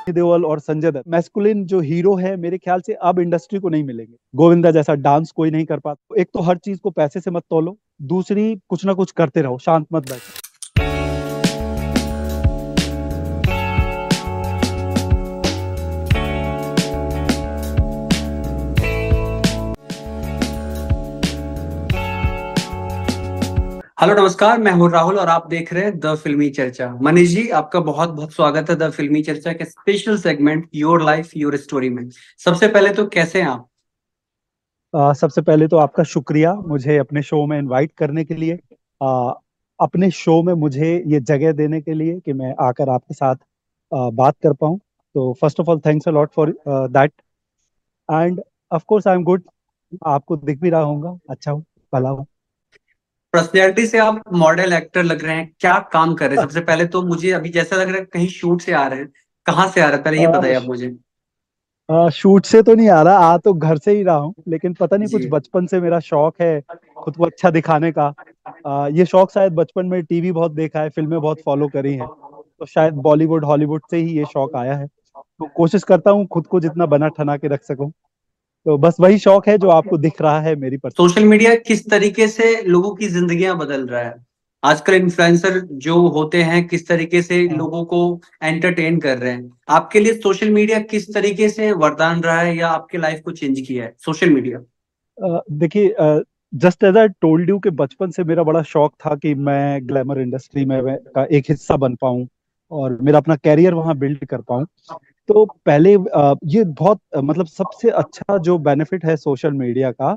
देओल और संजय दत्त मैस्कुलिन जो हीरो है, मेरे ख्याल से अब इंडस्ट्री को नहीं मिलेंगे। गोविंदा जैसा डांस कोई नहीं कर पाता। एक तो हर चीज को पैसे से मत तोलो, दूसरी कुछ ना कुछ करते रहो, शांत मत बैठो। हेलो नमस्कार, मैं हूँ राहुल और आप देख रहे हैं द फिल्मी चर्चा। मनीष जी, आपका बहुत बहुत स्वागत है द फिल्मी चर्चा के special segment your life your story में। सबसे पहले तो कैसे हैं आप? सबसे पहले तो आपका शुक्रिया मुझे अपने शो में इनवाइट करने के लिए, आ, अपने शो में मुझे ये जगह देने के लिए कि मैं आकर आपके साथ बात कर पाऊँ। तो first of all thanks a lot for that. End of course I am good. आपको दिख भी रहा होगा, अच्छा हूँ, भला हूँ। पर्सनैलिटी से आप मॉडल एक्टर लग रहे हैं, क्या काम कर रहे हैं? सबसे पहले तो मुझे अभी जैसा लग रहा है कहीं शूट से आ रहे हैं। कहाँ से आ रहे हैं, पहले ये बताइए आप मुझे। शूट से तो नहीं आ रहा, आ तो घर से ही रहा हूँ, लेकिन पता नहीं कुछ जी। बचपन से मेरा शौक है खुद को अच्छा दिखाने का। ये शौक शायद बचपन में टीवी बहुत देखा है, फिल्में बहुत फॉलो करी हैं, तो शायद बॉलीवुड हॉलीवुड से ही ये शौक आया है। तो कोशिश करता हूँ खुद को जितना बना ठना के रख सकूं। तो बस वही शौक है जो आपको दिख रहा है मेरी पर्सन। सोशल मीडिया किस तरीके से लोगों की जिंदगियां बदल रहा है? आजकल इन्फ्लुएंसर जो होते हैं किस तरीके से हाँ। लोगों को एंटरटेन कर रहे हैं, आपके लिए सोशल मीडिया किस तरीके से वरदान रहा है या आपके लाइफ को चेंज किया है सोशल मीडिया? देखिए, just as I told you कि बचपन से मेरा बड़ा शौक था कि मैं ग्लैमर इंडस्ट्री में का एक हिस्सा बन पाऊं और मेरा अपना कैरियर वहां बिल्ड कर पाऊं। तो पहले ये बहुत मतलब सबसे अच्छा जो बेनिफिट है सोशल मीडिया का,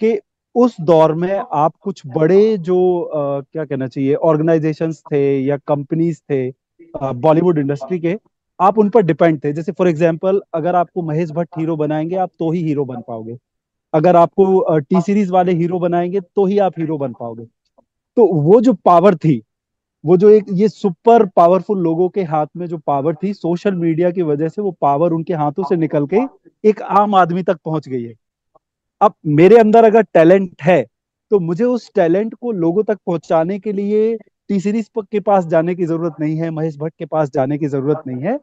कि उस दौर में आप कुछ बड़े जो क्या कहना चाहिए ऑर्गेनाइजेशंस थे या कंपनीज थे बॉलीवुड इंडस्ट्री के, आप उन पर डिपेंड थे। जैसे फॉर एग्जांपल, अगर आपको महेश भट्ट हीरो बनाएंगे आप तो ही हीरो बन पाओगे। अगर आपको टी सीरीज वाले हीरो बनाएंगे तो ही आप हीरो बन पाओगे। तो वो जो पावर थी, वो जो एक ये सुपर पावरफुल लोगों के हाथ में जो पावर थी, सोशल मीडिया की वजह से वो पावर उनके हाथों से निकल के एक आम आदमी तक पहुंच गई है। अब मेरे अंदर अगर टैलेंट है, तो मुझे उस टैलेंट को लोगों तक पहुंचाने के लिए टी सीरीज के पास जाने की जरूरत नहीं है, महेश भट्ट के पास जाने की जरूरत नहीं है।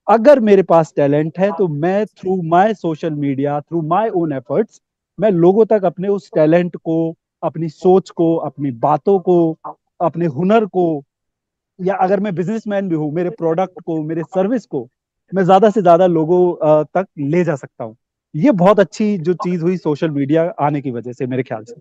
अगर मेरे पास टैलेंट है तो मैं through my social media, through my own efforts, मैं लोगों तक अपने उस टैलेंट को, अपनी सोच को, अपनी बातों को, अपने हुनर को, या अगर मैं बिजनेसमैन भी हूँ, मेरे प्रोडक्ट को, मेरे सर्विस को मैं ज्यादा से ज्यादा लोगों तक ले जा सकता हूँ। ये बहुत अच्छी जो चीज हुई सोशल मीडिया आने की वजह से मेरे ख्याल से।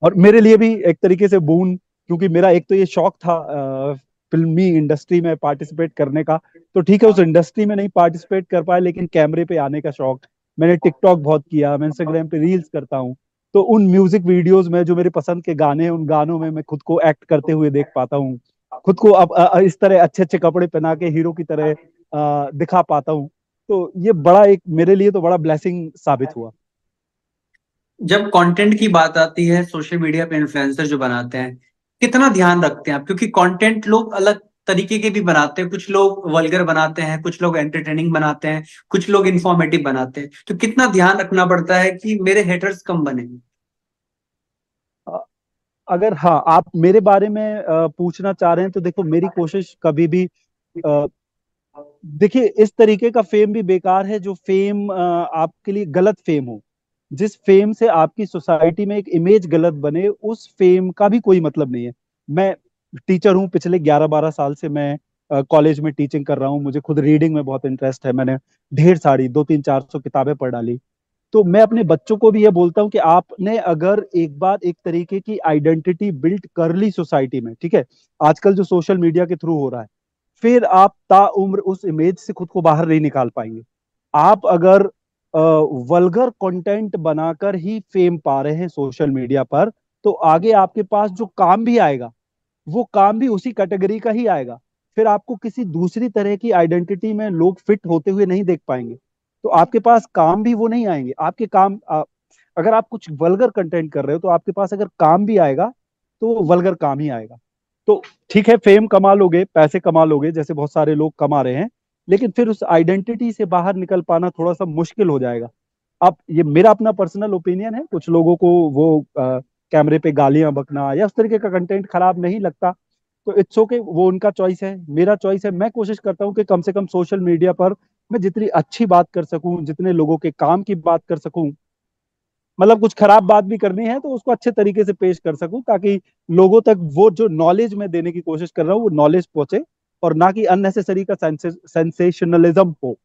और मेरे लिए भी एक तरीके से बून, क्योंकि मेरा एक तो ये शौक था फिल्मी इंडस्ट्री में पार्टिसिपेट करने का। तो ठीक है, उस इंडस्ट्री में नहीं पार्टिसिपेट कर पाए, लेकिन कैमरे पे आने का शौक। मैंने टिकटॉक बहुत किया, मैं इंस्टाग्राम पे रील्स करता हूँ। तो उन म्यूजिक वीडियोस में जो मेरे पसंद के गाने हैं, उन गानों में मैं खुद को एक्ट करते हुए देख पाता हूँ। खुद को अब इस तरह अच्छे अच्छे कपड़े पहना के हीरो की तरह दिखा पाता हूँ। तो ये बड़ा एक मेरे लिए तो बड़ा ब्लेसिंग साबित हुआ। जब कंटेंट की बात आती है सोशल मीडिया पे इन्फ्लुएंसर जो बनाते हैं, कितना ध्यान रखते हैं आप? क्योंकि कंटेंट लोग अलग तरीके के भी बनाते हैं, कुछ लोग वल्गर बनाते हैं, कुछ लोग एंटरटेनिंग बनाते हैं, कुछ लोग इंफॉर्मेटिव बनाते हैं। तो कितना ध्यान रखना पड़ता है कि मेरे हेटर्स कम बने? अगर हाँ आप मेरे बारे में पूछना चाह रहे हैं, तो देखो मेरी कोशिश कभी भी अ, देखिए, इस तरीके का फेम भी बेकार है जो फेम आपके लिए गलत फेम हो। जिस फेम से आपकी सोसाइटी में एक इमेज गलत बने, उस फेम का भी कोई मतलब नहीं है। मैं टीचर हूँ, पिछले 11-12 साल से मैं कॉलेज में टीचिंग कर रहा हूँ। मुझे खुद रीडिंग में बहुत इंटरेस्ट है, मैंने ढेर सारी 200-300-400 किताबें पढ़ डाली। तो मैं अपने बच्चों को भी ये बोलता हूँ कि आपने अगर एक बार एक तरीके की आइडेंटिटी बिल्ड कर ली सोसाइटी में, ठीक है, आजकल जो सोशल मीडिया के थ्रू हो रहा है, फिर आप ताउम्र उस इमेज से खुद को बाहर नहीं निकाल पाएंगे। आप अगर वल्गर कंटेंट बनाकर ही फेम पा रहे हैं सोशल मीडिया पर, तो आगे आपके पास जो काम भी आएगा, वो काम भी उसी कैटेगरी का ही आएगा। फिर आपको किसी दूसरी तरह की आइडेंटिटी में लोग फिट होते हुए नहीं देख पाएंगे। तो आपके पास काम भी वो नहीं आएंगे। आपके काम अगर आप कुछ वल्गर कंटेंट कर रहे हो, तो आपके पास अगर काम भी आएगा, तो वो वल्गर काम ही आएगा। तो ठीक है, फेम कमा लोगे, पैसे कमा लोगे, जैसे बहुत सारे लोग कमा रहे हैं, लेकिन फिर उस आइडेंटिटी से बाहर निकल पाना थोड़ा सा मुश्किल हो जाएगा। अब ये मेरा अपना पर्सनल ओपिनियन है, कुछ लोगों को वो कैमरे पे गालियां बकना या उस तरीके का कंटेंट खराब नहीं लगता, तो इट्स ओके, वो उनका चॉइस है, मेरा चॉइस है। मैं कोशिश करता हूँ कि कम से कम सोशल मीडिया पर मैं जितनी अच्छी बात कर सकूं, जितने लोगों के काम की बात कर सकूं, मतलब कुछ खराब बात भी करनी है तो उसको अच्छे तरीके से पेश कर सकूं, ताकि लोगों तक वो जो नॉलेज मैं देने की कोशिश कर रहा हूँ वो नॉलेज पहुंचे, और ना कि अननेसेसरी का सेंसेशनलिज्म हो।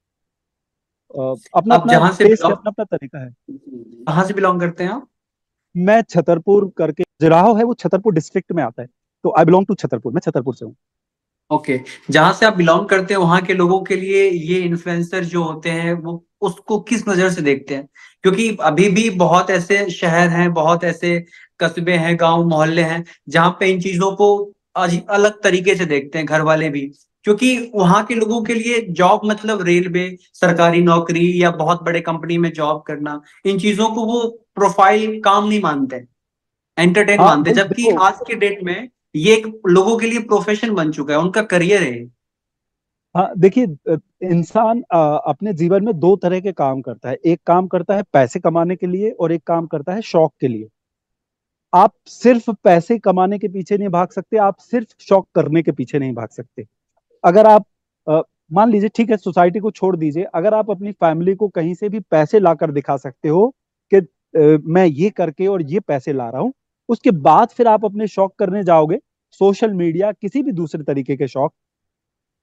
अपना आप अपना जहां से टेस्ट है, बिलोंग अपना अपना तरीका है। कहाँ से बिलोंग करते हैं आप? मैं छतरपुर करके जुराहो है, वो छतरपुर डिस्ट्रिक्ट में आता है। तो आई बिलोंग टू छतरपुर, मैं छतरपुर से हूँ। ओके। जहां से आप बिलोंग करते हैं वहां के लोगों के लिए ये इन्फ्लुएंसर जो होते हैं वो उसको किस नजर से देखते हैं? क्योंकि अभी भी बहुत ऐसे शहर हैं, बहुत ऐसे कस्बे हैं, गांव मोहल्ले हैं जहां पे इन चीजों को अलग तरीके से देखते हैं, घर वाले भी। क्योंकि वहां के लोगों के लिए जॉब मतलब रेलवे, सरकारी नौकरी या बहुत बड़े कंपनी में जॉब करना, इन चीजों को वो प्रोफाइल काम नहीं मानते, एंटरटेन हाँ मानते। भाई जबकि देखो, आज के डेट में ये एक लोगों के लिए प्रोफेशन बन चुका है, उनका करियर है। हाँ देखिए, इंसान अपने जीवन में दो तरह के काम करता है। एक काम करता है पैसे कमाने के लिए, और एक काम करता है शौक के लिए। आप सिर्फ पैसे कमाने के पीछे नहीं भाग सकते, आप सिर्फ शौक करने के पीछे नहीं भाग सकते। अगर आप अ, मान लीजिए, ठीक है, सोसाइटी को छोड़ दीजिए, अगर आप अपनी फैमिली को कहीं से भी पैसे लाकर दिखा सकते हो कि मैं ये करके और ये पैसे ला रहा हूं, उसके बाद फिर आप अपने शौक करने जाओगे, सोशल मीडिया, किसी भी दूसरे तरीके के शौक,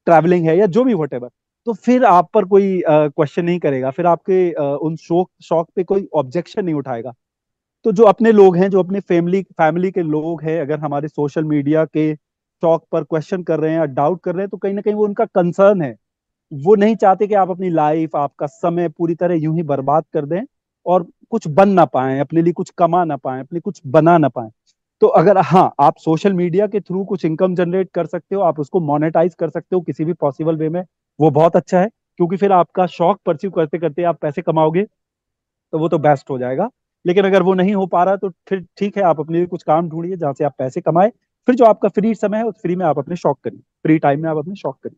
ट्रैवलिंग है या जो भी वटेवर, तो फिर आप पर कोई क्वेश्चन नहीं करेगा, फिर आपके उन शौक शौक पे कोई ऑब्जेक्शन नहीं उठाएगा। तो जो अपने लोग हैं, जो अपने फैमिली फैमिली के लोग हैं, अगर हमारे सोशल मीडिया के शौक पर क्वेश्चन कर रहे हैं या डाउट कर रहे हैं, तो कहीं ना कहीं वो उनका कंसर्न है। वो नहीं चाहते कि आप अपनी लाइफ, आपका समय पूरी तरह यूं ही बर्बाद कर दें और कुछ बन ना पाए, अपने लिए कुछ कमा ना पाए, अपने कुछ बना ना पाए। तो अगर हाँ, आप सोशल मीडिया के थ्रू कुछ इनकम जनरेट कर सकते हो, आप उसको मोनेटाइज कर सकते हो किसी भी पॉसिबल वे में, वो बहुत अच्छा है। क्योंकि फिर आपका शौक परस्यू करते करते आप पैसे कमाओगे, तो वो तो बेस्ट हो जाएगा। लेकिन अगर वो नहीं हो पा रहा, तो फिर ठीक है, आप अपने लिए कुछ काम ढूंढिए जहां से आप पैसे कमाए। फिर जो आपका फ्री समय है, उस फ्री में आप अपने शौक करिए, फ्री टाइम में आप अपने शौक करिए।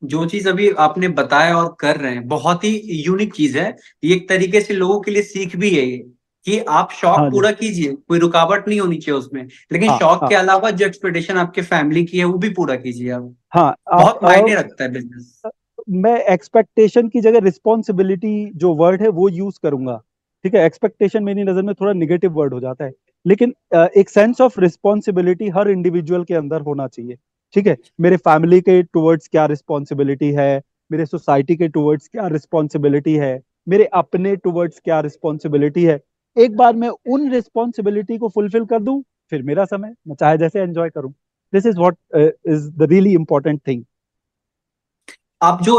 जो चीज अभी आपने बताया और कर रहे हैं बहुत ही यूनिक चीज है। ये एक तरीके से लोगों के लिए सीख भी है ये, कि आप शौक हाँ जी। पूरा कीजिए, कोई रुकावट नहीं होनी चाहिए उसमें, लेकिन हाँ शौक हाँ के अलावा जो एक्सपेक्टेशन आपके फैमिली की है वो भी पूरा कीजिए आप। हाँ। बहुत मायने रखता है बिजनेस। मैं एक्सपेक्टेशन की जगह रिस्पॉन्सिबिलिटी जो वर्ड है वो यूज करूंगा। ठीक है, एक्सपेक्टेशन मेरी नजर में थोड़ा निगेटिव वर्ड हो जाता है, लेकिन एक sense of responsibility her individual के अंदर होना चाहिए। ठीक है, मेरे फैमिली के टुवर्ड्स क्या रिस्पॉन्सिबिलिटी है, मेरे सोसाइटी के टुवर्ड्स क्या रिस्पॉन्सिबिलिटी है, मेरे अपने टुवर्ड्स क्या रिस्पॉन्सिबिलिटी है। एक बार मैं उन रिस्पॉन्सिबिलिटी को फुलफिल कर दूं, फिर मेरा समय मैं चाहे जैसे एंजॉय करूं। This is what is the really important thing. आप जो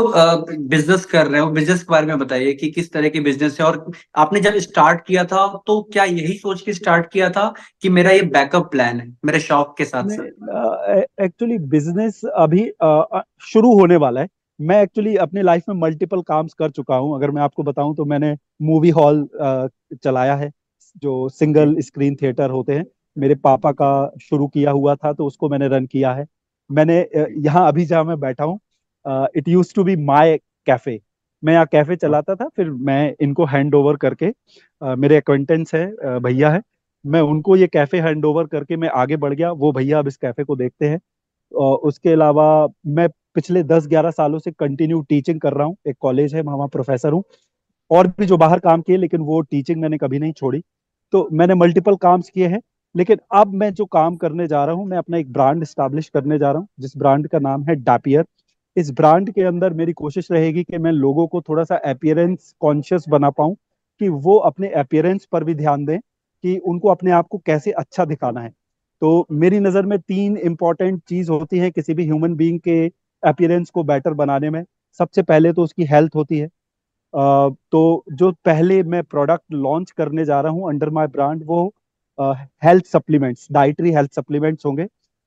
बिजनेस कर रहे हो, बिजनेस के बारे में बताइए कि किस तरह के बिजनेस है, और आपने जब स्टार्ट किया था तो क्या यही सोच के स्टार्ट किया था कि मेरा ये बैकअप प्लान है मेरे शौक के साथ साथ? एक्चुअली बिजनेस अभी शुरू होने वाला है। मैं एक्चुअली अपनी लाइफ में मल्टीपल काम्स कर चुका हूं। अगर मैं आपको बताऊं तो मैंने मूवी हॉल चलाया है, जो ओके। सिंगल स्क्रीन थिएटर होते हैं। मेरे पापा का शुरू किया हुआ था, तो उसको मैंने रन किया है। मैंने यहाँ अभी जहाँ मैं बैठा हूँ, it use to be my cafe. मैं यहाँ कैफे चलाता था, फिर मैं इनको हैंड ओवर करके, मेरे अक्वेंटेंस है, भैया है, मैं उनको ये कैफे हैंड ओवर करके मैं आगे बढ़ गया। वो भैया अब इस कैफे को देखते हैं। और उसके अलावा मैं पिछले 10-11 सालों से कंटिन्यू टीचिंग कर रहा हूँ। एक कॉलेज है, मैं वहाँ प्रोफेसर हूँ। और भी जो बाहर काम किए, लेकिन वो टीचिंग मैंने कभी नहीं छोड़ी। तो मैंने मल्टीपल काम्स किए हैं। लेकिन अब मैं जो काम करने जा रहा हूँ, मैं अपना एक ब्रांड स्टैब्लिश करने जा रहा हूँ, जिस ब्रांड का नाम है डैपियर। इस ब्रांड के अंदर मेरी कोशिश रहेगी कि मैं लोगों को थोड़ा सा अपीयरेंस कॉन्शियस बना पाऊँ, कि वो अपने अपीयरेंस पर भी ध्यान दें, कि उनको अपने आप को कैसे अच्छा दिखाना है। तो मेरी नज़र में तीन इंपॉर्टेंट चीज होती है किसी भी ह्यूमन बीइंग के अपीयरेंस को बेटर बनाने में। सबसे पहले तो उसकी हेल्थ होती है। तो जो पहले मैं प्रोडक्ट लॉन्च करने जा रहा हूँ अंडर माय ब्रांड, वो health supplements, dietary health supplements होंगे।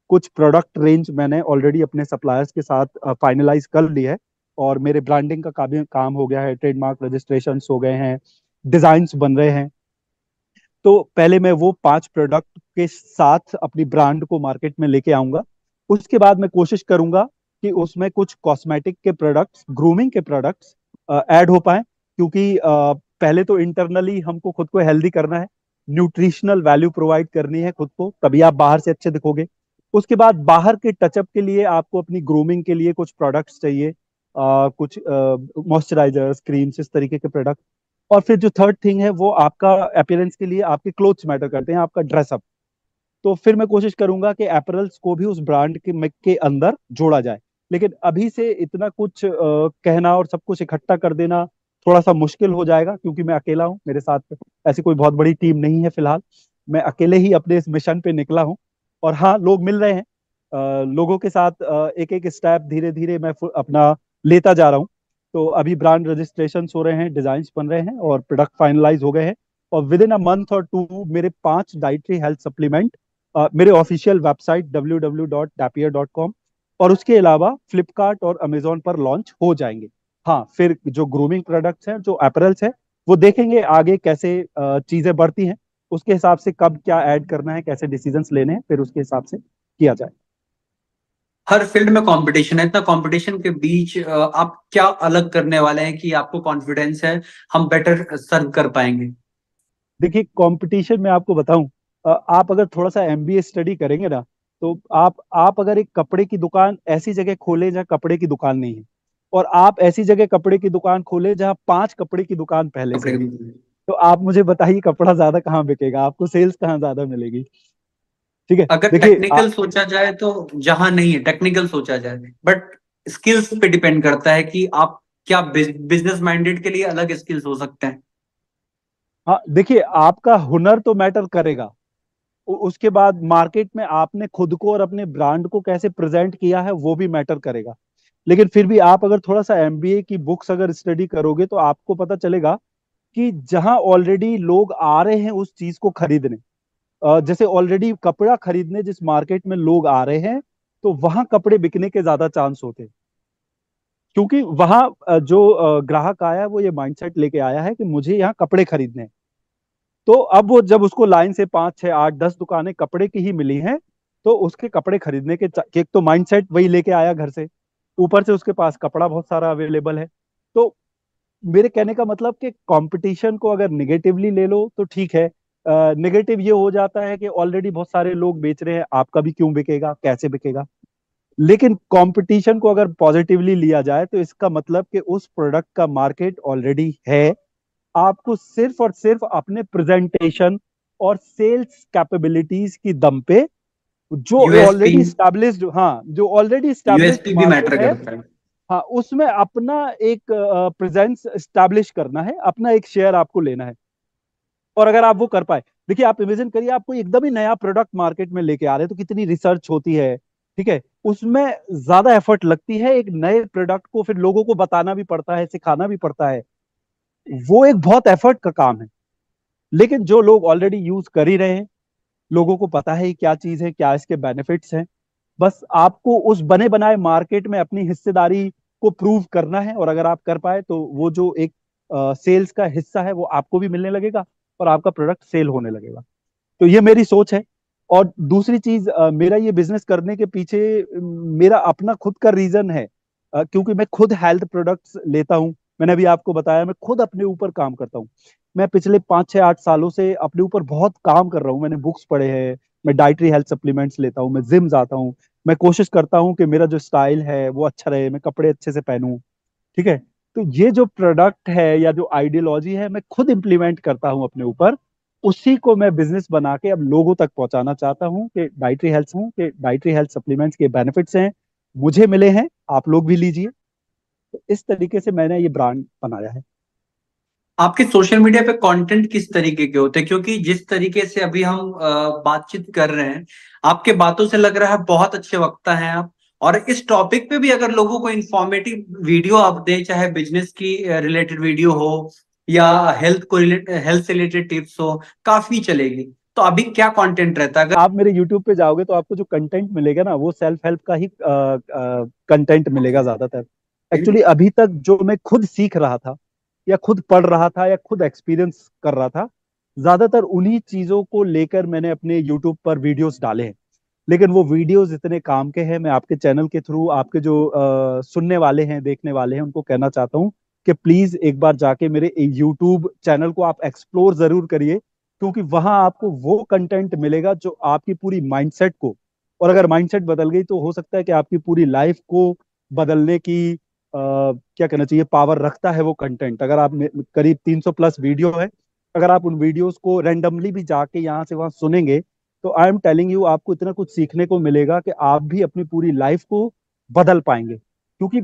कुछ प्रोडक्ट रेंज मैंने ऑलरेडी अपने सप्लायर्स के साथ फाइनलाइज कर ली है, और मेरे ब्रांडिंग का काम हो गया है, ट्रेडमार्क रजिस्ट्रेशन हो गए हैं, डिजाइन्स बन रहे हैं। तो पहले मैं वो 5 प्रोडक्ट के साथ अपनी ब्रांड को मार्केट में लेके आऊंगा। उसके बाद मैं कोशिश करूंगा कि उसमें कुछ कॉस्मेटिक के प्रोडक्ट्स, ग्रूमिंग के प्रोडक्ट्स ऐड हो पाए। क्योंकि पहले तो इंटरनली हमको खुद को हेल्दी करना है, न्यूट्रिशनल वैल्यू प्रोवाइड करनी है खुद को, तभी आप बाहर से अच्छे दिखोगे। उसके बाद बाहर के टचअप के लिए आपको अपनी ग्रूमिंग के लिए कुछ प्रोडक्ट्स चाहिए। कुछ मॉइस्चराइजर्स, क्रीम्स, इस तरीके के प्रोडक्ट। और फिर जो थर्ड थिंग है वो आपका अपीयरेंस के लिए आपके क्लोथ्स मैटर करते हैं, आपका ड्रेसअप। तो फिर मैं कोशिश करूंगा कि एपरल्स को भी उस ब्रांड के अंदर जोड़ा जाए। लेकिन अभी से इतना कुछ कहना और सब कुछ इकट्ठा कर देना थोड़ा सा मुश्किल हो जाएगा, क्योंकि मैं अकेला हूँ, मेरे साथ ऐसी कोई बहुत बड़ी टीम नहीं है फिलहाल। मैं अकेले ही अपने इस मिशन पे निकला हूँ। और हाँ, लोग मिल रहे हैं। लोगों के साथ एक एक स्टेप धीरे धीरे मैं अपना लेता जा रहा हूँ। तो अभी ब्रांड रजिस्ट्रेशन हो रहे हैं, डिजाइन बन रहे हैं और प्रोडक्ट फाइनलाइज हो गए हैं। और विद इन अ मंथ और टू मेरे 5 डाइटरी हेल्थ सप्लीमेंट मेरे ऑफिशियल वेबसाइट www.dapier.com और उसके अलावा फ्लिपकार्ट और अमेजोन पर लॉन्च हो जाएंगे। हाँ, फिर जो ग्रूमिंग प्रोडक्ट्स हैं, जो अपरेल्स हैं, वो देखेंगे आगे कैसे चीजें बढ़ती हैं, उसके हिसाब से कब क्या ऐड करना है, कैसे डिसीजंस लेने हैं, फिर उसके हिसाब से किया जाए। हर फील्ड में कंपटीशन है, इतना कंपटीशन के बीच आप क्या अलग करने वाले हैं कि आपको कॉन्फिडेंस है हम बेटर सर्व कर पाएंगे? देखिए, कंपटीशन में आपको बताऊं, आप अगर थोड़ा सा एमबीए स्टडी करेंगे ना, तो आप अगर एक कपड़े की दुकान ऐसी जगह खोले जहाँ कपड़े की दुकान नहीं है, और आप ऐसी जगह कपड़े की दुकान खोले जहाँ 5 कपड़े की दुकान पहले से कपड़े है, की। तो आप मुझे बताइए कपड़ा ज्यादा कहाँ बिकेगा, आपको सेल्स कहाँ ज्यादा मिलेगी? ठीक है, अगर देखिए टेक्निकल सोचा जाए तो जहां नहीं है, टेक्निकल सोचा जाए, बट स्किल्स पे डिपेंड करता है कि आप क्या बिजनेस माइंडेड के लिए अलग स्किल्स हो सकते हैं। हाँ, देखिए आपका हुनर तो मैटर करेगा। उसके बाद मार्केट में आपने खुद को और अपने ब्रांड को कैसे प्रेजेंट किया है वो भी मैटर करेगा। लेकिन फिर भी आप अगर थोड़ा सा एमबीए की बुक्स अगर स्टडी करोगे तो आपको पता चलेगा कि जहां ऑलरेडी लोग आ रहे हैं उस चीज को खरीदने, जैसे ऑलरेडी कपड़ा खरीदने जिस मार्केट में लोग आ रहे हैं, तो वहां कपड़े बिकने के ज्यादा चांस होते हैं। क्योंकि वहां जो ग्राहक आया है वो ये माइंडसेट लेके आया है कि मुझे यहाँ कपड़े खरीदने हैं। तो अब वो जब उसको लाइन से 5 6 8 10 दुकानें कपड़े की ही मिली हैं, तो उसके कपड़े खरीदने के एक तो माइंडसेट वही लेके आया घर से, ऊपर से उसके पास कपड़ा बहुत सारा अवेलेबल है। तो मेरे कहने का मतलब कि कंपटीशन को अगर निगेटिवली ले लो तो ठीक है। निगेटिव ये हो जाता है कि ऑलरेडी बहुत सारे लोग बेच रहे हैं, आपका भी क्यों बिकेगा, कैसे बिकेगा? लेकिन कंपटीशन को अगर पॉजिटिवली लिया जाए तो इसका मतलब कि उस प्रोडक्ट का मार्केट ऑलरेडी है। आपको सिर्फ और सिर्फ अपने प्रेजेंटेशन और सेल्स कैपेबिलिटीज की दम पे जो यूएसपी। ऑलरेडी स्टैब्लिश्ड, हाँ, जो ऑलरेडी स्टैब्लिश्ड यूएसपी भी मार्केट मैटर है, करता है। हाँ, उसमें अपना एक प्रेजेंस स्टैब्लिश करना है, अपना एक शेयर आपको लेना है। और अगर आप वो कर पाए, देखिए आप इमेजिन करिए आप कोई एकदम ही नया प्रोडक्ट मार्केट में लेके आ रहे हैं, तो कितनी रिसर्च होती है। ठीक है, उसमें ज्यादा एफर्ट लगती है, एक नए प्रोडक्ट को फिर लोगों को बताना भी पड़ता है, सिखाना भी पड़ता है। वो एक बहुत एफर्ट का काम है। लेकिन जो लोग ऑलरेडी यूज कर ही रहे हैं, लोगों को पता है क्या चीज है, क्या इसके बेनिफिट्स हैं, बस आपको उस बने बनाए मार्केट में अपनी हिस्सेदारी को प्रूव करना है। और अगर आप कर पाए तो वो जो एक सेल्स का हिस्सा है वो आपको भी मिलने लगेगा और आपका प्रोडक्ट सेल होने लगेगा। तो ये मेरी सोच है। और दूसरी चीज, मेरा ये बिजनेस करने के पीछे मेरा अपना खुद का रीजन है। क्योंकि मैं खुद हेल्थ प्रोडक्ट्स लेता हूँ। मैंने अभी आपको बताया मैं खुद अपने ऊपर काम करता हूँ। मैं पिछले 5 6 8 सालों से अपने ऊपर बहुत काम कर रहा हूँ, मैंने बुक्स पढ़े हैं, मैं डाइटरी हेल्थ सप्लीमेंट्स लेता हूँ, मैं जिम जाता हूँ। मैं कोशिश करता हूँ कि मेरा जो स्टाइल है वो अच्छा रहे, मैं कपड़े अच्छे से पहनूं। ठीक है, तो ये जो प्रोडक्ट है या जो आइडियोलॉजी है मैं खुद इंप्लीमेंट करता हूँ अपने ऊपर। उसी को मैं बिजनेस बना के अब लोगों तक पहुंचाना चाहता हूँ कि डाइटरी हेल्थ सप्लीमेंट्स के बेनिफिट्स हैं, मुझे मिले हैं, आप लोग भी लीजिए। तो इस तरीके से मैंने ये ब्रांड बनाया है। आपके सोशल मीडिया पे कंटेंट किस तरीके के होते हैं? क्योंकि जिस तरीके से अभी हम बातचीत कर रहे हैं, आपके बातों से लग रहा है बहुत अच्छे वक्ता हैं आप। और इस टॉपिक पे भी अगर लोगों को इंफॉर्मेटिव वीडियो आप दें, चाहे बिजनेस की रिलेटेड वीडियो हो या हेल्थ से रिलेटेड टिप्स हो, काफी चलेगी। तो अभी क्या कंटेंट रहता है अगर? आप मेरे यूट्यूब पे जाओगे तो आपको जो कंटेंट मिलेगा ना वो सेल्फ हेल्प का ही कंटेंट मिलेगा ज्यादातर। एक्चुअली अभी तक जो मैं खुद सीख रहा था या खुद पढ़ रहा था या खुद एक्सपीरियंस कर रहा था, ज्यादातर उन्हीं चीजों को लेकर मैंने अपने यूट्यूब पर वीडियोस डाले हैं। लेकिन वो वीडियोस इतने काम के हैं, मैं आपके चैनल के थ्रू आपके जो सुनने वाले हैं, देखने वाले हैं, उनको कहना चाहता हूँ कि प्लीज एक बार जाके मेरे यूट्यूब चैनल को आप एक्सप्लोर जरूर करिए। क्योंकि वहां आपको वो कंटेंट मिलेगा जो आपकी पूरी माइंडसेट को, और अगर माइंडसेट बदल गई तो हो सकता है कि आपकी पूरी लाइफ को बदलने की क्या कहना चाहिए, पावर रखता है वो कंटेंट। अगर आप करीब 300 प्लस वीडियो है, अगर आप उन वीडियोस को रेंडमली भी जाके यहाँ से वहां सुनेंगे, तो आई एम टेलिंग यू, आपको इतना कुछ सीखने को मिलेगा कि आप भी अपनी पूरी लाइफ को बदल पाएंगे। क्योंकि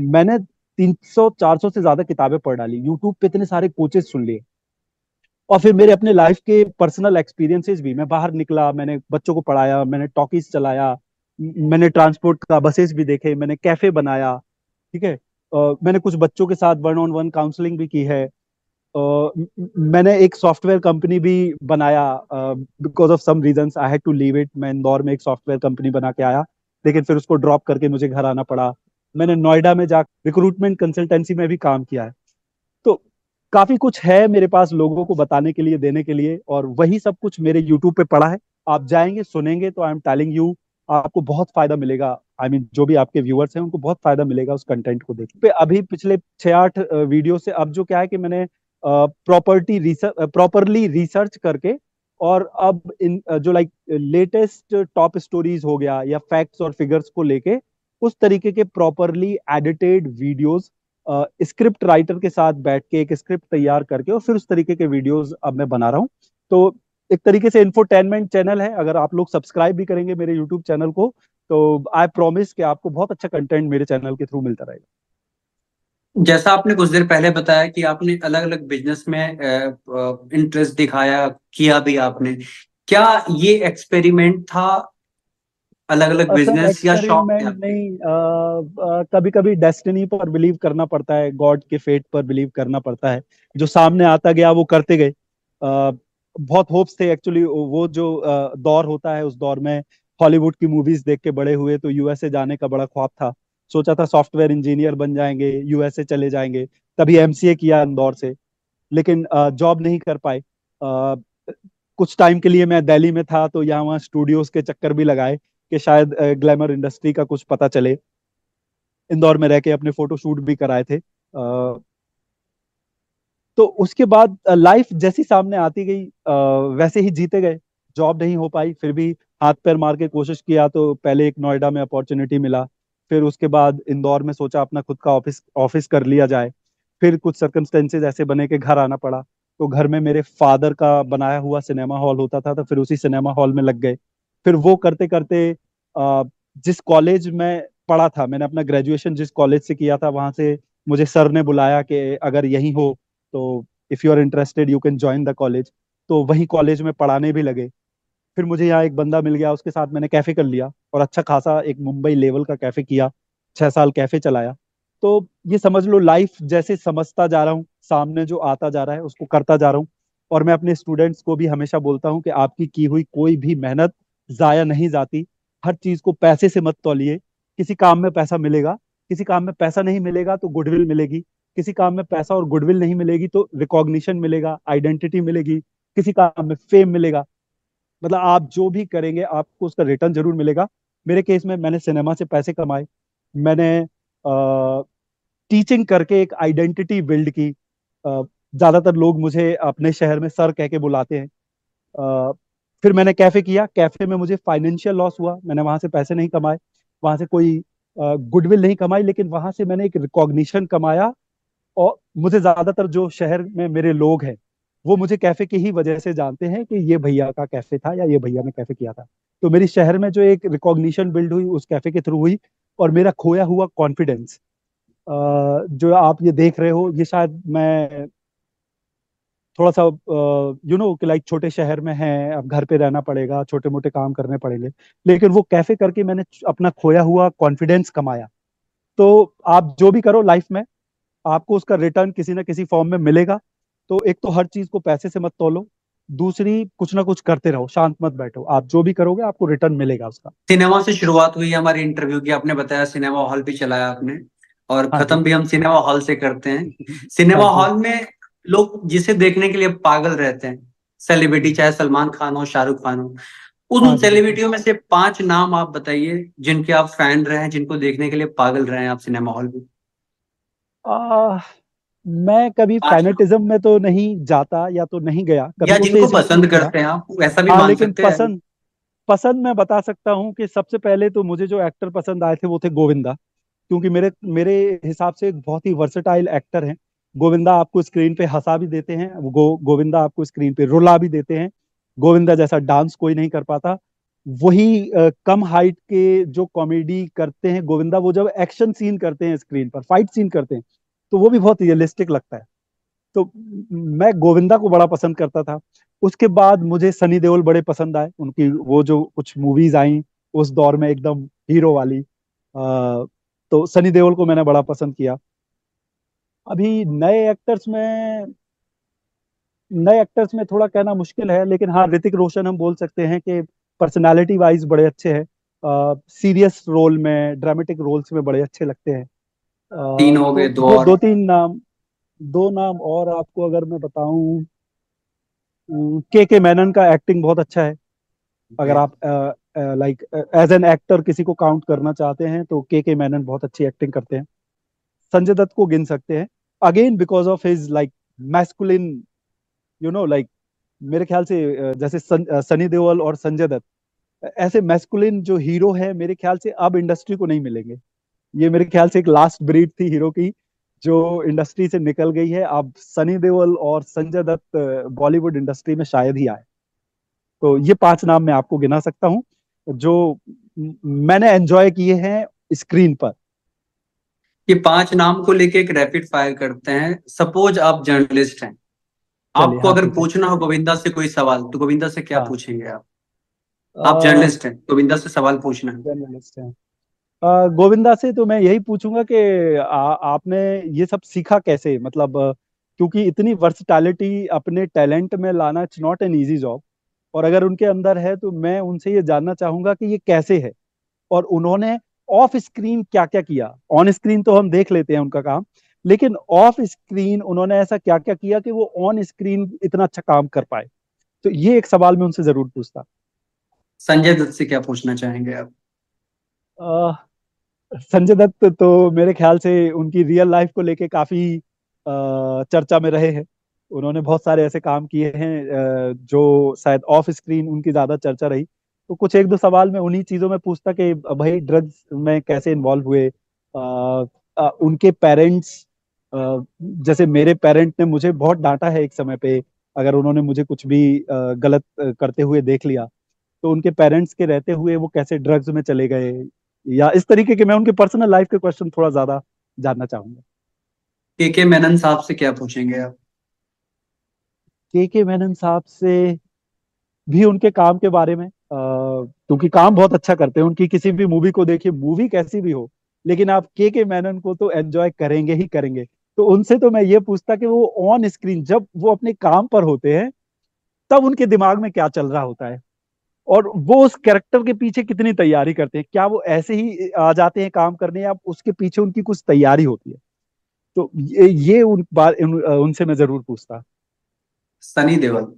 मैंने 300 400 से ज्यादा किताबें पढ़ डाली, यूट्यूब पे इतने सारे कोचेस सुन लिए, और फिर मेरे अपने लाइफ के पर्सनल एक्सपीरियंसेस भी, मैं बाहर निकला, मैंने बच्चों को पढ़ाया, मैंने टॉकीज चलाया, मैंने ट्रांसपोर्ट का बसेस भी देखे, मैंने कैफे बनाया, ठीक है। मैंने कुछ बच्चों के साथ वन ऑन वन काउंसलिंग भी की है। मैंने एक सॉफ्टवेयर कंपनी भी बनाया, because of some reasons I had to leave it. मैं इंदौर में एक सॉफ्टवेयर कंपनी बना के आया, लेकिन फिर उसको ड्रॉप करके मुझे घर आना पड़ा। मैंने नोएडा में जा रिक्रूटमेंट कंसल्टेंसी में भी काम किया है। तो काफी कुछ है मेरे पास लोगों को बताने के लिए, देने के लिए, और वही सब कुछ मेरे यूट्यूब पे पड़ा है। आप जाएंगे, सुनेंगे, तो आई एम टेलिंग यू, आपको बहुत फायदा मिलेगा। आई मीन जो भी आपके व्यूअर्स हैं उनको बहुत फायदा मिलेगा उस कंटेंट को देख पे। अभी पिछले 6-8 वीडियो से अब जो क्या है कि मैंने प्रॉपरली रिसर्च करके, और अब इन जो लाइक लेटेस्ट टॉप स्टोरीज हो गया या फैक्ट्स और फिगर्स को लेके, उस तरीके के properly edited videos, script writer के साथ बैठ के एक स्क्रिप्ट तैयार करके, और फिर उस तरीके के वीडियोस अब मैं बना रहा हूँ। तो एक तरीके से इंफोटेनमेंट चैनल है। अगर आप लोग सब्सक्राइब भी करेंगे मेरे यूट्यूब चैनल को, तो आई प्रॉमिस कि आपको बहुत अच्छा कंटेंट मेरे चैनल के थ्रू मिलता रहेगा। जैसा आपने कुछ देर पहले बताया कि आपने अलग अलग बिजनेस में इंटरेस्ट दिखाया, किया भी आपने, क्या ये एक्सपेरिमेंट था, अलग अलग सर बिजनेस, या शौक थे एक्सपेरिमेंट आपके? नहीं, कभी कभी डेस्टिनी पर बिलीव करना पड़ता है, गॉड के फेट पर बिलीव करना पड़ता है। जो सामने आता गया वो करते गए। बहुत होप्स थे एक्चुअली। वो जो दौर होता है, उस दौर में हॉलीवुड की मूवीज देख के बड़े हुए, तो यूएसए जाने का बड़ा ख्वाब था। सोचा था सॉफ्टवेयर इंजीनियर बन जाएंगे, यूएसए चले जाएंगे, तभी एमसीए किया इंदौर से। लेकिन जॉब नहीं कर पाए। कुछ टाइम के लिए मैं दिल्ली में था, तो यहाँ वहाँ स्टूडियोज के चक्कर भी लगाए कि शायद ग्लैमर इंडस्ट्री का कुछ पता चले। इंदौर में रह के अपने फोटो शूट भी कराए थे। तो उसके बाद लाइफ जैसी सामने आती गई, वैसे ही जीते गए। जॉब नहीं हो पाई, फिर भी हाथ पैर मार के कोशिश किया, तो पहले एक नोएडा में अपॉर्चुनिटी मिला। फिर उसके बाद इंदौर में सोचा अपना खुद का ऑफिस ऑफिस कर लिया जाए। फिर कुछ सर्कमस्टेंसेज ऐसे बने कि घर आना पड़ा। तो घर में मेरे फादर का बनाया हुआ सिनेमा हॉल होता था, तो फिर उसी सिनेमा हॉल में लग गए। फिर वो करते करते जिस कॉलेज में पढ़ा था, मैंने अपना ग्रेजुएशन जिस कॉलेज से किया था, वहां से मुझे सर ने बुलाया कि अगर यहीं हो तो if you are interested you can join the college. तो वही कॉलेज में पढ़ाने भी लगे। फिर मुझे यहाँ एक बंदा मिल गया, उसके साथ मैंने कैफे कर लिया, और अच्छा खासा एक मुंबई लेवल का कैफे किया। 6 साल कैफे चलाया। तो ये समझ लो, लाइफ जैसे समझता जा रहा हूँ, सामने जो आता जा रहा है उसको करता जा रहा हूँ। और मैं अपने स्टूडेंट्स को भी हमेशा बोलता हूँ कि आपकी की हुई कोई भी मेहनत जाया नहीं जाती। हर चीज को पैसे से मत तौलिए। किसी काम में पैसा मिलेगा, किसी काम में पैसा नहीं मिलेगा तो गुडविल मिलेगी। किसी काम में पैसा और गुडविल नहीं मिलेगी तो रिकॉग्निशन मिलेगा, आइडेंटिटी मिलेगी। किसी काम में फेम मिलेगा। मतलब आप जो भी करेंगे आपको उसका रिटर्न जरूर मिलेगा। मेरे केस में मैंने सिनेमा से पैसे कमाए, मैंने टीचिंग करके एक आइडेंटिटी बिल्ड की। ज्यादातर लोग मुझे अपने शहर में सर कह के बुलाते हैं। फिर मैंने कैफे किया, कैफे में मुझे फाइनेंशियल लॉस हुआ, मैंने वहां से पैसे नहीं कमाए, वहां से कोई गुडविल नहीं कमाई, लेकिन वहां से मैंने एक रिकॉग्निशन कमाया। और मुझे ज्यादातर जो शहर में मेरे लोग हैं, वो मुझे कैफे की ही वजह से जानते हैं कि ये भैया का कैफे था या ये भैया ने कैफे किया था। तो मेरी शहर में जो एक रिकॉग्निशन बिल्ड हुई उस कैफे के थ्रू हुई। और मेरा खोया हुआ कॉन्फिडेंस, जो आप ये देख रहे हो, ये शायद मैं थोड़ा सा कि लाइक छोटे शहर में है, अब घर पे रहना पड़ेगा, छोटे मोटे काम करने पड़ेंगे, लेकिन वो कैफे करके मैंने अपना खोया हुआ कॉन्फिडेंस कमाया। तो आप जो भी करो लाइफ में, आपको उसका रिटर्न किसी ना किसी फॉर्म में मिलेगा। तो एक तो हर चीज को पैसे से मत तौलो, दूसरी कुछ ना कुछ करते रहो, शांत मत बैठो, आप जो भी करोगे आपको रिटर्न मिलेगा उसका। सिनेमा से शुरुआत हुई है हमारे इंटरव्यू की, आपने बताया सिनेमा हॉल भी चलाया आपने, और हाँ जी। खत्म भी हम सिनेमा हॉल से करते हैं। सिनेमा हाँ जी। हॉल में लोग जिसे देखने के लिए पागल रहते हैं, सेलिब्रिटी, चाहे सलमान खान हो, शाहरुख खान हो, उन हाँ जी, बिल्कुल। सेलिब्रिटियों में से 5 नाम आप बताइए जिनके आप फैन रहे हैं, जिनको देखने के लिए पागल रहे हैं आप सिनेमा हॉल में। आ, मैं कभी 5 नाम, फैनेटिज्म में तो नहीं जाता, या तो नहीं गया, कभी या उस जिनको एज में नहीं पसंद गया। करते हैं आप, ऐसा भी हाँ, मान लेकिन सकते हैं। पसंद पसंद मैं बता सकता हूँ कि सबसे पहले तो मुझे जो एक्टर पसंद आए थे वो थे गोविंदा। क्योंकि मेरे मेरे हिसाब से एक बहुत ही वर्सेटाइल एक्टर हैं। गोविंदा आपको स्क्रीन पे हंसा भी देते हैं, गोविंदा आपको स्क्रीन पे रुला भी देते हैं। गोविंदा जैसा डांस कोई नहीं कर पाता। वही कम हाइट के जो कॉमेडी करते हैं गोविंदा, वो जब एक्शन सीन करते हैं स्क्रीन पर, फाइट सीन करते हैं, तो वो भी बहुत रियलिस्टिक लगता है। तो मैं गोविंदा को बड़ा पसंद करता था। उसके बाद मुझे सनी देओल बड़े पसंद आए, उनकी वो जो कुछ मूवीज आई उस दौर में एकदम हीरो वाली। तो सनी देओल को मैंने बड़ा पसंद किया। अभी नए एक्टर्स में थोड़ा कहना मुश्किल है, लेकिन हाँ, ऋतिक रोशन हम बोल सकते हैं कि पर्सनालिटी वाइज बड़े अच्छे हैं। सीरियस रोल में, ड्रामेटिक रोल्स में बड़े अच्छे लगते हैं। तीन हो गए, तो दो दो और। दो तीन नाम, दो नाम और आपको अगर मैं बताऊं, के मैनन का एक्टिंग बहुत अच्छा है। अगर आप लाइक एज एन एक्टर किसी को काउंट करना चाहते हैं तो के मैनन बहुत अच्छी एक्टिंग करते हैं। संजय दत्त को गिन सकते हैं, again because of his like masculine, like मेरे ख्याल से जैसे सनी देओल और संजय दत्त ऐसे मैस्कुलिन जो हीरो है, मेरे ख्याल से अब इंडस्ट्री को नहीं मिलेंगे। ये मेरे ख्याल से एक लास्ट ब्रीड थी हीरो की, जो इंडस्ट्री से निकल गई है। अब सनी देओल और संजय दत्त बॉलीवुड इंडस्ट्री में शायद ही आए। तो ये पांच नाम मैं आपको गिना सकता हूँ जो मैंने एंजॉय किए हैं स्क्रीन पर। ये पांच नाम को लेके एक रैपिड फायर करते हैं। सपोज आप जर्नलिस्ट हैं, चलिए, आपको हाँ अगर ठीक है। पूछना हो गोविंदा से कोई सवाल, तो गोविंदा से क्या हाँ, पूछेंगे आप जर्नलिस्ट हैं, गोविंदा से सवाल पूछना है। जर्नलिस्ट हैं। गोविंदा से तो मैं यही पूछूंगा कि आपने ये सब सीखा कैसे, मतलब क्योंकि इतनी वर्सटैलिटी अपने टैलेंट में लाना, it's not an easy job. और अगर उनके अंदर है तो मैं उनसे ये जानना चाहूंगा कि ये कैसे है, और उन्होंने ऑफ स्क्रीन क्या क्या किया। ऑन स्क्रीन तो हम देख लेते हैं उनका काम, लेकिन ऑफ स्क्रीन उन्होंने ऐसा क्या क्या किया कि वो ऑन स्क्रीन इतना अच्छा काम कर पाए। तो ये एक सवाल मैं उनसे जरूर पूछता। संजय दत्त से क्या पूछना चाहेंगे आप? संजय दत्त तो मेरे ख्याल से उनकी रियल लाइफ को लेके काफी चर्चा में रहे हैं। उन्होंने बहुत सारे ऐसे काम किए हैं जो शायद ऑफ स्क्रीन उनकी ज्यादा चर्चा रही। तो कुछ एक दो सवाल मैं उन्हीं चीजों में पूछता कि भाई ड्रग्स में कैसे इन्वॉल्व हुए। उनके पेरेंट्स, जैसे मेरे पेरेंट ने मुझे बहुत डांटा है एक समय पे, अगर उन्होंने मुझे कुछ भी गलत करते हुए देख लिया, तो उनके पेरेंट्स के रहते हुए वो कैसे ड्रग्स में चले गए, या इस तरीके के मैं उनके पर्सनल लाइफ के क्वेश्चन थोड़ा ज्यादा जानना चाहूंगा। के मेनन साहब से क्या पूछेंगे आप? के मैनन साहब से भी उनके काम के बारे में, क्योंकि काम बहुत अच्छा करते हैं। उनकी किसी भी मूवी को देखिए, मूवी कैसी भी हो, लेकिन आप के मैनन को तो एंजॉय करेंगे ही करेंगे। तो उनसे तो मैं ये पूछता कि वो ऑन स्क्रीन जब वो अपने काम पर होते हैं, तब उनके दिमाग में क्या चल रहा होता है, और वो उस कैरेक्टर के पीछे कितनी तैयारी करते हैं। क्या वो ऐसे ही आ जाते हैं काम करने, या उसके पीछे उनकी कुछ तैयारी होती है। तो ये उनसे मैं जरूर पूछता। सनी देओल।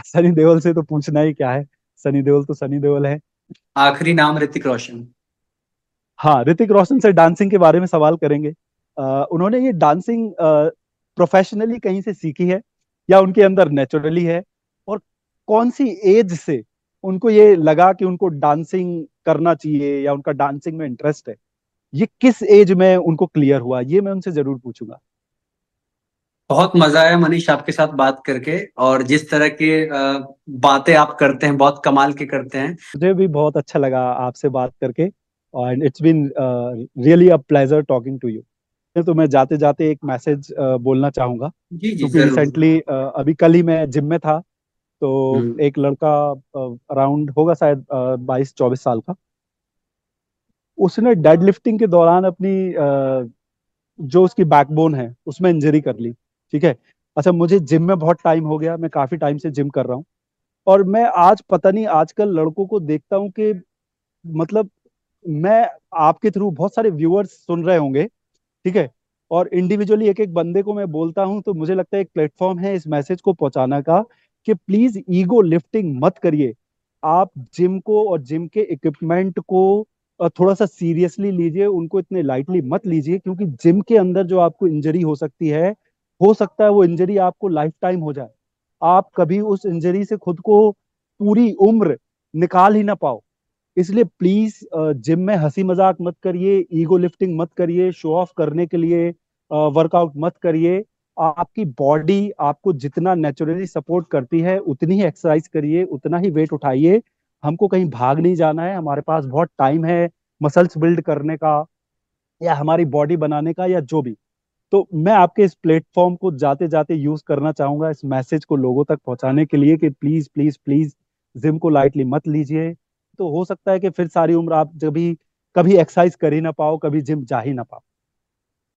सनी देओल से तो पूछना ही क्या है, सनी देओल तो सनी देओल है। आखिरी नाम ऋतिक रोशन। हाँ, ऋतिक रोशन से डांसिंग के बारे में सवाल करेंगे। उन्होंने ये डांसिंग प्रोफेशनली कहीं से सीखी है, या उनके अंदर नेचुरली है, और कौन सी एज से उनको ये लगा कि उनको डांसिंग करना चाहिए, या उनका डांसिंग में इंटरेस्ट है, ये किस एज में उनको क्लियर हुआ, ये मैं उनसे जरूर पूछूंगा। बहुत मजा आया मनीष आपके साथ बात करके, और जिस तरह के बातें आप करते हैं बहुत कमाल के करते हैं। मुझे भी बहुत अच्छा लगा आपसे बात करके, और it's been really a pleasure talking to you. तो मैं जाते जाते एक मैसेज बोलना चाहूंगा, जी जी क्योंकि जरूर। रिसेंटली अभी कल ही मैं जिम में था। तो हम्म। एक लड़का अराउंड होगा शायद 22-24 साल का, उसने डेड लिफ्टिंग के दौरान अपनी जो उसकी बैकबोन है उसमें इंजरी कर ली। ठीक है। अच्छा, मुझे जिम में बहुत टाइम हो गया, मैं काफी टाइम से जिम कर रहा हूँ, और मैं आज पता नहीं आजकल लड़कों को देखता हूँ कि, मतलब, मैं आपके थ्रू बहुत सारे व्यूअर्स सुन रहे होंगे, ठीक है, और इंडिविजुअली एक एक बंदे को मैं बोलता हूं, तो मुझे लगता है एक प्लेटफॉर्म है इस मैसेज को पहुंचाने का कि प्लीज ईगो लिफ्टिंग मत करिए। आप जिम को और जिम के इक्विपमेंट को थोड़ा सा सीरियसली लीजिए, उनको इतने लाइटली मत लीजिए, क्योंकि जिम के अंदर जो आपको इंजरी हो सकती है, हो सकता है वो इंजरी आपको लाइफ टाइम हो जाए। आप कभी उस इंजरी से खुद को पूरी उम्र निकाल ही ना पाओ। इसलिए प्लीज जिम में हंसी मजाक मत करिए, ईगो लिफ्टिंग मत करिए, शो ऑफ करने के लिए वर्कआउट मत करिए। आपकी बॉडी आपको जितना नेचुरली सपोर्ट करती है उतनी ही एक्सरसाइज करिए, उतना ही वेट उठाइए। हमको कहीं भाग नहीं जाना है, हमारे पास बहुत टाइम है मसल्स बिल्ड करने का या हमारी बॉडी बनाने का या जो भी। तो मैं आपके इस प्लेटफॉर्म को जाते जाते यूज करना चाहूंगा इस मैसेज को लोगों तक पहुंचाने के लिए कि प्लीज प्लीज प्लीज जिम को लाइटली मत लीजिए। तो हो सकता है कि फिर सारी उम्र आप जब भी कभी एक्सरसाइज कर ही ना पाओ, कभी जिम जा ही ना पाओ।